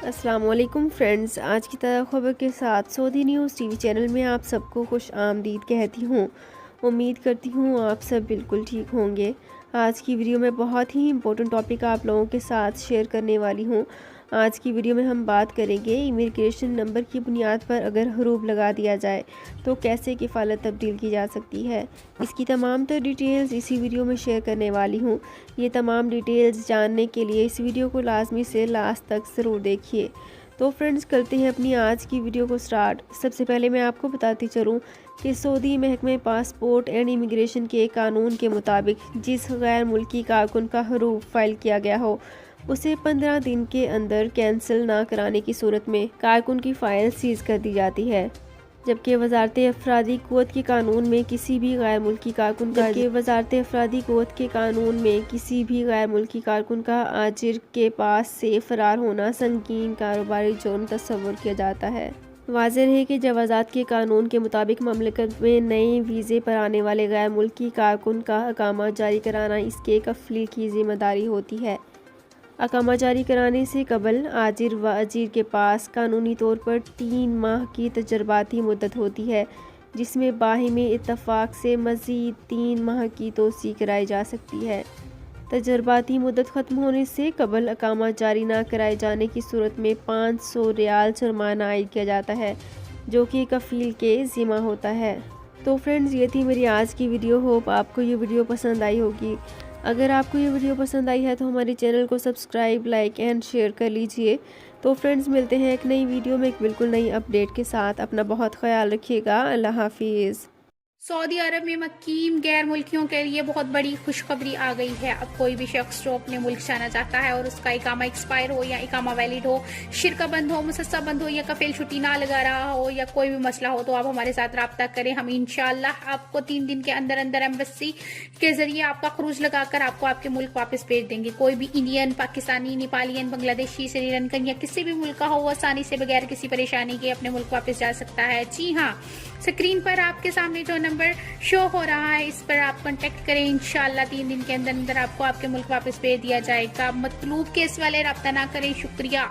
السلام علیکم فرینڈز، آج کی طرح خبر کے ساتھ سعودی نیوز ٹی وی چینل میں آپ سب کو خوش آمدید کہتی ہوں۔ امید کرتی ہوں آپ سب بالکل ٹھیک ہوں گے۔ آج کی ویڈیو میں بہت ہی امپورٹنٹ ٹاپک آپ لوگوں کے ساتھ شیئر کرنے والی ہوں۔ آج کی ویڈیو میں ہم بات کریں گے امیگریشن نمبر کی بنیاد پر اگر حروف لگا دیا جائے تو کیسے کفالت تبدیل کی جا سکتی ہے۔ اس کی تمام تر ڈیٹیلز اسی ویڈیو میں شیئر کرنے والی ہوں۔ یہ تمام ڈیٹیلز جاننے کے لیے اس ویڈیو کو لازمی سے لاسٹ تک ضرور دیکھیے۔ تو فرینڈز، کرتے ہیں اپنی آج کی ویڈیو کو سٹارٹ۔ سب سے پہلے میں آپ کو بتاتی چلوں کہ سعودی محکمہ پاسپورٹ اینڈ امیگریشن کے قانون کے مطابق جس غیر ملکی کارکن کا حروف فائل کیا گیا ہو اسے 15 دن کے اندر کینسل نہ کرانے کی صورت میں کارکن کی فائل سیز کر دی جاتی ہے، جبکہ وزارت افرادی قوت کے قانون میں کسی بھی غیر ملکی کارکن کا آجر کے پاس سے فرار ہونا سنگین کاروباری جرم تصور کیا جاتا ہے۔ واضح ہے کہ جوازات کے قانون کے مطابق مملکت میں نئے ویزے پر آنے والے غیر ملکی کارکن کا اقامہ جاری کرانا اس کے کفیل کی ذمہ داری ہوتی ہے۔ اقامہ جاری کرانے سے قبل آجر و اجیر کے پاس قانونی طور پر 3 ماہ کی تجرباتی مدت ہوتی ہے، جس میں باہمی اتفاق سے مزید 3 ماہ کی توسیع کرائی جا سکتی ہے۔ تجرباتی مدت ختم ہونے سے قبل اقامہ جاری نہ کرائے جانے کی صورت میں 500 ریال جرمانہ عائد کیا جاتا ہے، جو کہ کفیل کے ذمہ ہوتا ہے۔ تو فرینڈز، یہ تھی میری آج کی ویڈیو۔ ہوپ آپ کو یہ ویڈیو پسند آئی ہوگی۔ اگر آپ کو یہ ویڈیو پسند آئی ہے تو ہمارے چینل کو سبسکرائب، لائک اینڈ شیئر کر لیجئے۔ تو فرینڈز، ملتے ہیں ایک نئی ویڈیو میں ایک بالکل نئی اپڈیٹ کے ساتھ۔ اپنا بہت خیال رکھیے گا۔ اللہ حافظ۔ سعودی عرب میں مقیم غیر ملکیوں کے لیے بہت بڑی خوشخبری آ گئی ہے۔ اب کوئی بھی شخص جو اپنے ملک جانا چاہتا ہے اور اس کا اقامہ ایکسپائر ہو یا اقامہ ویلڈ ہو، شرکہ بند ہو، مسسہ بند ہو یا کفیل چھٹی نہ لگا رہا ہو یا کوئی بھی مسئلہ ہو، تو آپ ہمارے ساتھ رابطہ کریں۔ ہم انشاءاللہ آپ کو 3 دن کے اندر ایمبیسی کے ذریعے آپ کا خروج لگا کر آپ کو آپ کے ملک واپس بھیج دیں گے۔ کوئی بھی انڈین، پاکستانی، نیپالین، بنگلہ دیشی، سری لنکن یا کسی بھی ملک کا ہو، وہ آسانی سے بغیر کسی پریشانی کے اپنے ملک واپس جا سکتا ہے۔ جی ہاں، اسکرین پر آپ کے سامنے جو نمبر شو ہو رہا ہے اس پر آپ کانٹیکٹ کریں۔ انشاءاللہ 3 دن کے اندر آپ کو آپ کے ملک واپس بھیج دیا جائے گا۔ مطلوب کیس والے رابطہ نہ کریں۔ شکریہ۔